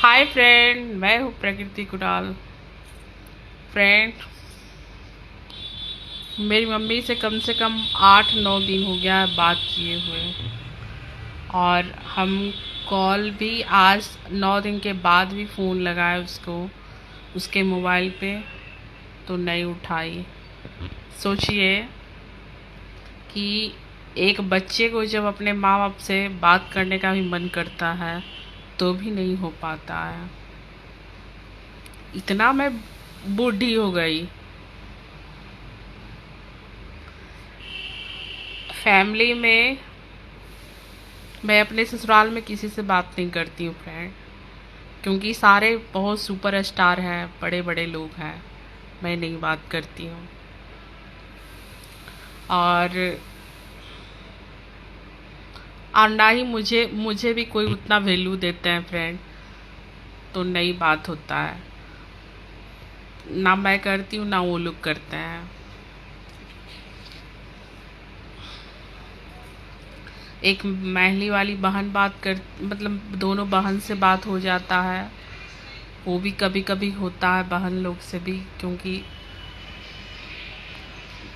Hi friend, मैं हूँ प्रकृति कुणाल। फ्रेंड, मेरी मम्मी से कम 8-9 दिन हो गया है बात किए हुए, और हम कॉल भी आज 9 दिन के बाद भी फ़ोन लगाए उसको, उसके मोबाइल पे, तो नहीं उठाई। सोचिए कि एक बच्चे को जब अपने माँ बाप से बात करने का भी मन करता है तो भी नहीं हो पाता है। इतना मैं बूढ़ी हो गई। फैमिली में मैं अपने ससुराल में किसी से बात नहीं करती हूँ फ्रेंड, क्योंकि सारे बहुत सुपर स्टार हैं, बड़े बड़े लोग हैं। मैं नहीं बात करती हूँ। और ना ही मुझे भी कोई उतना वैल्यू देते हैं फ्रेंड, तो नहीं बात होता है। ना मैं करती हूँ ना वो लोग करते हैं। एक महली वाली बहन बात कर, मतलब दोनों बहन से बात हो जाता है, वो भी कभी कभी होता है बहन लोग से भी, क्योंकि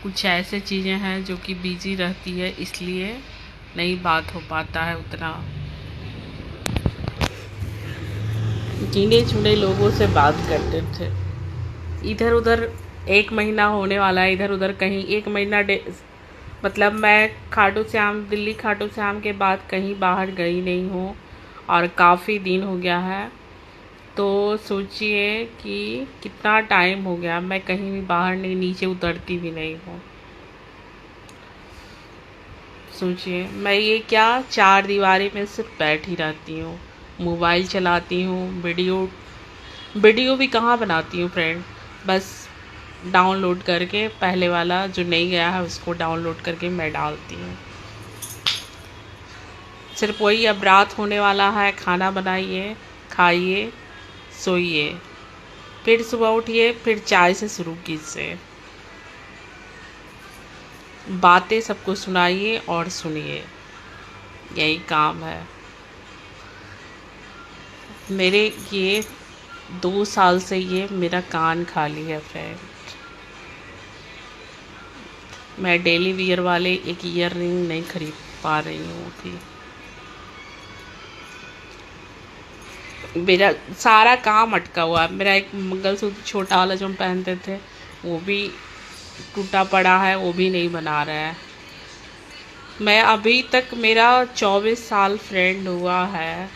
कुछ ऐसे चीज़ें हैं जो कि बिजी रहती है, इसलिए नहीं बात हो पाता है उतना। गिने चुने लोगों से बात करते थे। इधर उधर 1 महीना होने वाला है, इधर उधर कहीं 1 महीना मतलब मैं खाटू श्याम, दिल्ली खाटू श्याम के बाद कहीं बाहर गई नहीं हूँ, और काफ़ी दिन हो गया है। तो सोचिए कि कितना टाइम हो गया, मैं कहीं भी बाहर नहीं, नीचे उतरती भी नहीं हूँ। सोचिए, मैं ये क्या 4 दीवारी में सिर्फ बैठी रहती हूँ, मोबाइल चलाती हूँ, वीडियो भी कहाँ बनाती हूँ फ्रेंड। बस डाउनलोड करके, पहले वाला जो नहीं गया है उसको डाउनलोड करके मैं डालती हूँ। सिर्फ वही, अब रात होने वाला है, खाना बनाइए, खाइए, सोइए, फिर सुबह उठिए, फिर चाय से शुरू कीजिए, बातें सबको सुनाइए और सुनिए, यही काम है मेरे। ये 2 साल से ये मेरा कान खाली है फ्रेंड। मैं डेली वियर वाले एक ईयर रिंग नहीं खरीद पा रही हूँ अभी। मेरा सारा काम अटका हुआ है। मेरा एक मंगलसूत्र छोटा वाला जो हम पहनते थे वो भी टूटा पड़ा है, वो भी नहीं बना रहा है। मैं अभी तक, मेरा 24 साल फ्रेंड हुआ है,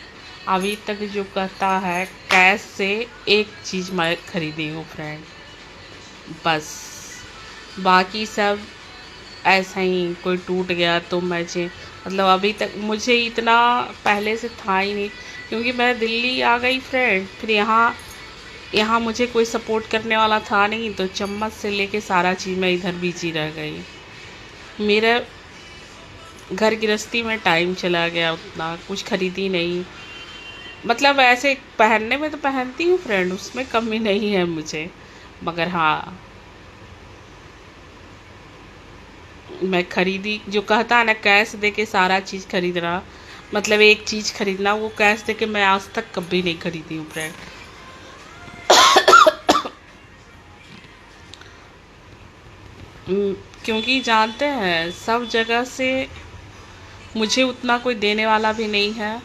अभी तक जो कहता है कैश से एक चीज़ मैं खरीदी हूँ फ्रेंड, बस। बाकी सब ऐसा ही, कोई टूट गया तो मैं मतलब अभी तक मुझे इतना पहले से था ही नहीं, क्योंकि मैं दिल्ली आ गई फ्रेंड। फिर यहाँ मुझे कोई सपोर्ट करने वाला था नहीं, तो चम्मच से लेके सारा चीज़ मैं इधर बिजी रह गई। मेरा घर गृहस्थी में टाइम चला गया, उतना कुछ खरीदी नहीं। मतलब ऐसे पहनने में तो पहनती हूँ फ्रेंड, उसमें कमी नहीं है मुझे, मगर हाँ, मैं खरीदी, जो कहता है ना कैश दे के सारा चीज़ खरीदना, मतलब एक चीज़ खरीदना, वो कैश दे के मैं आज तक कभी नहीं खरीदी हूँ फ्रेंड। क्योंकि जानते हैं सब जगह से मुझे उतना कोई देने वाला भी नहीं है,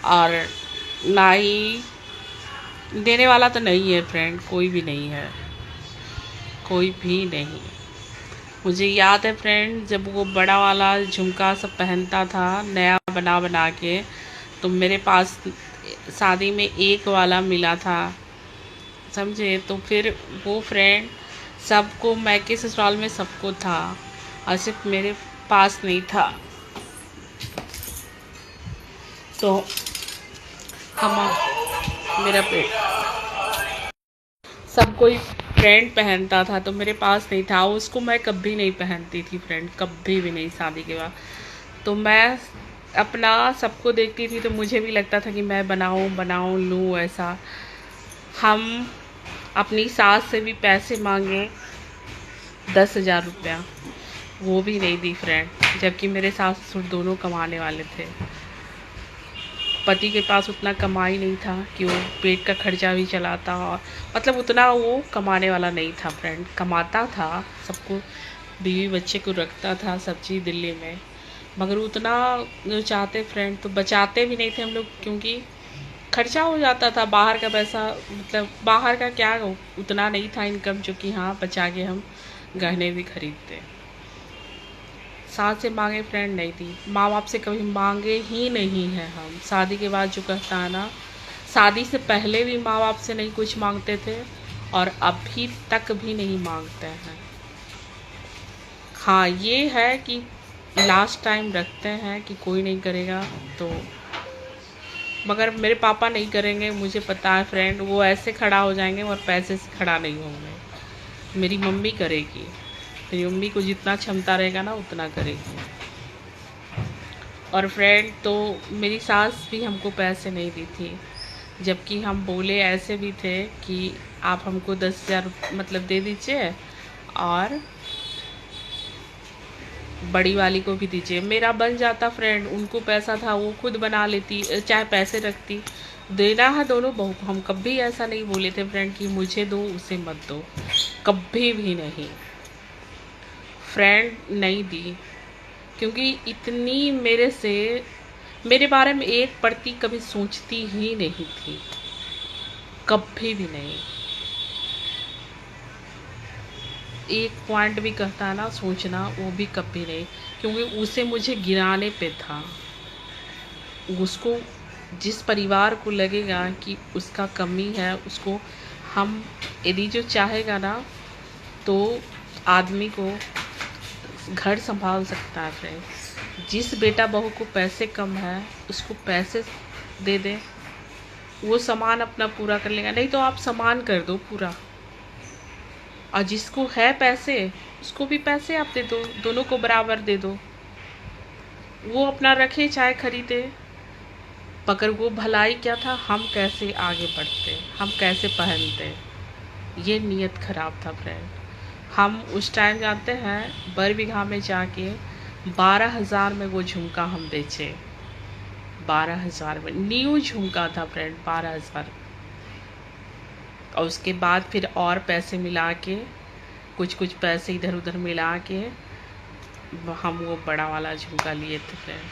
और ना ही देने वाला तो नहीं है फ्रेंड, कोई भी नहीं है, कोई भी नहीं। मुझे याद है फ्रेंड, जब वो बड़ा वाला झुमका सब पहनता था नया बना बना के, तो मेरे पास शादी में एक वाला मिला था, समझे। तो फिर वो फ्रेंड सबको, मैं के ससुराल में सबको था, और सिर्फ मेरे पास नहीं था। तो हम, मेरा पेट, सब कोई फ्रेंड पहनता था तो मेरे पास नहीं था, उसको मैं कभी नहीं पहनती थी फ्रेंड, कभी भी नहीं शादी के बाद। तो मैं अपना सबको देखती थी, तो मुझे भी लगता था कि मैं बनाऊं लूं ऐसा। हम अपनी सास से भी पैसे मांगे 10,000 रुपया, वो भी नहीं दी फ्रेंड, जबकि मेरे सास ससुर दोनों कमाने वाले थे। पति के पास उतना कमाई नहीं था कि वो पेट का खर्चा भी चलाता, और मतलब उतना वो कमाने वाला नहीं था फ्रेंड। कमाता था, सबको बीवी बच्चे को रखता था सब चीज़ दिल्ली में, मगर उतना जो चाहते फ्रेंड तो बचाते भी नहीं थे हम लोग, क्योंकि खर्चा हो जाता था बाहर का पैसा। मतलब बाहर का क्या, उतना नहीं था इनकम जो कि हाँ बचा के हम गहने भी खरीदते। सास से मांगे फ्रेंड नहीं थी, माँ बाप से कभी मांगे ही नहीं हैं हम। शादी के बाद जो कहता है ना, शादी से पहले भी माँ बाप से नहीं कुछ मांगते थे और अभी तक भी नहीं मांगते हैं। हाँ ये है कि लास्ट टाइम रखते हैं कि कोई नहीं करेगा तो, मगर मेरे पापा नहीं करेंगे, मुझे पता है फ्रेंड। वो ऐसे खड़ा हो जाएंगे और पैसे से खड़ा नहीं होंगे। मेरी मम्मी करेगी, मेरी मम्मी को जितना क्षमता रहेगा ना उतना करेगी। और फ्रेंड तो मेरी सास भी हमको पैसे नहीं दी थी, जबकि हम बोले ऐसे भी थे कि आप हमको 10,000 मतलब दे दीजिए और बड़ी वाली को भी दीजिए, मेरा बन जाता फ्रेंड। उनको पैसा था, वो खुद बना लेती, चाहे पैसे रखती। देना है दोनों बहू को। हम कभी ऐसा नहीं बोले थे फ्रेंड कि मुझे दो उसे मत दो, कभी भी नहीं फ्रेंड, नहीं दी। क्योंकि इतनी मेरे से, मेरे बारे में एक पड़ती कभी सोचती ही नहीं थी, कभी भी नहीं। एक पॉइंट भी कहता है ना सोचना, वो भी कभी नहीं, क्योंकि उसे मुझे गिराने पे था। उसको जिस परिवार को लगेगा कि उसका कमी है, उसको हम यदि जो चाहेगा ना तो आदमी को घर संभाल सकता है फ्रेंड। जिस बेटा बहू को पैसे कम है उसको पैसे दे दे, वो सामान अपना पूरा कर लेगा। नहीं तो आप सामान कर दो पूरा, और जिसको है पैसे उसको भी पैसे आप दे दो, दोनों को बराबर दे दो। वो अपना रखे चाहे खरीदे, मगर वो भलाई क्या था, हम कैसे आगे बढ़ते, हम कैसे पहनते, ये नियत खराब था फ्रेंड। हम उस टाइम जानते हैं बरबीघा में जाके 12,000 में वो झुमका हम बेचे। 12,000 में न्यू झुमका था फ्रेंड, 12,000। और उसके बाद फिर और पैसे मिला के, कुछ कुछ पैसे इधर उधर मिला के हम वो बड़ा वाला झुमका लिए थे फ्रेंड।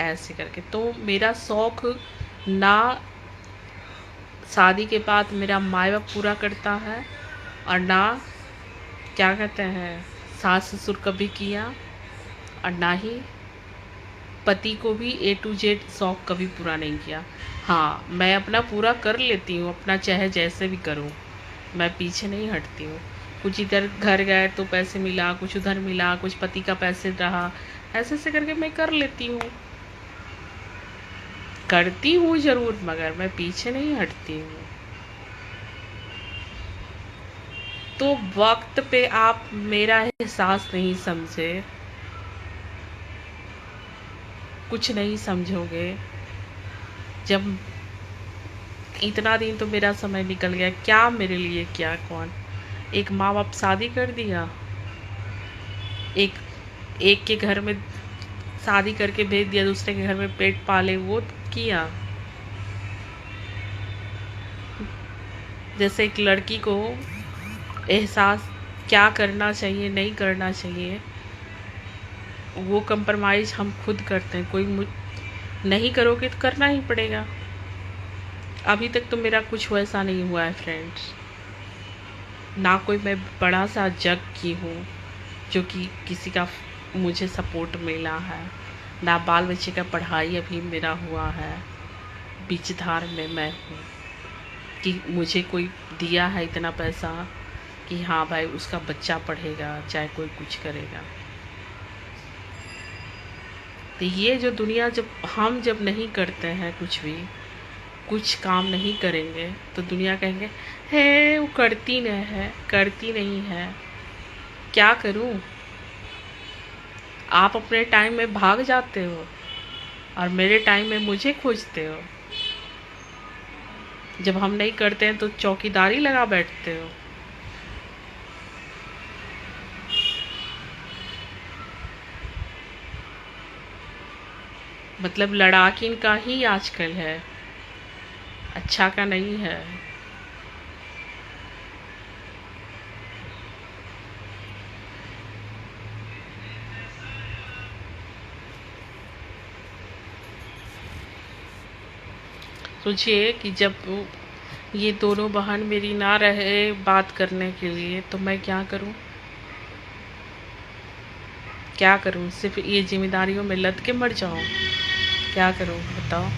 ऐसे करके तो मेरा शौक ना शादी के बाद मेरा माँ बाप पूरा करता है, और ना क्या कहते हैं सास ससुर कभी किया, और ना ही पति को भी A to Z शौक कभी पूरा नहीं किया। हाँ मैं अपना पूरा कर लेती हूँ, अपना चाहे जैसे भी करूँ, मैं पीछे नहीं हटती हूँ। कुछ इधर घर गए तो पैसे मिला, कुछ उधर मिला, कुछ पति का पैसे रहा, ऐसे ऐसे करके मैं कर लेती हूँ, करती हूँ ज़रूर, मगर मैं पीछे नहीं हटती हूँ। तो वक्त पे आप मेरा एहसास नहीं समझे, कुछ नहीं समझोगे। जब इतना दिन तो मेरा समय निकल गया, क्या मेरे लिए क्या कौन। एक माँ बाप शादी कर दिया, एक के घर में शादी करके भेज दिया, दूसरे के घर में पेट पाले, वो किया। जैसे एक लड़की को एहसास क्या करना चाहिए नहीं करना चाहिए, वो कंप्रोमाइज़ हम खुद करते हैं। कोई नहीं करोगे तो करना ही पड़ेगा। अभी तक तो मेरा कुछ वैसा नहीं हुआ है फ्रेंड्स, ना कोई मैं बड़ा सा जग की हूँ जो कि किसी का मुझे सपोर्ट मिला है, ना बाल बच्चे का पढ़ाई अभी मेरा हुआ है। बीचधार में मैं हूँ कि मुझे कोई दिया है इतना पैसा कि हाँ भाई उसका बच्चा पढ़ेगा, चाहे कोई कुछ करेगा। तो ये जो दुनिया, जब नहीं करते हैं कुछ भी, कुछ काम नहीं करेंगे तो दुनिया कहेंगे है वो करती नहीं है, क्या करूं। आप अपने टाइम में भाग जाते हो और मेरे टाइम में मुझे खोजते हो। जब हम नहीं करते हैं तो चौकीदारी लगा बैठते हो। मतलब लड़ाकिन का ही आजकल है, अच्छा का नहीं है। सोचिए कि जब ये दोनों बहन मेरी ना रहे बात करने के लिए तो मैं क्या करूं, क्या करूं? सिर्फ ये जिम्मेदारियों में लद के मर जाऊं? क्या करूं बताओ?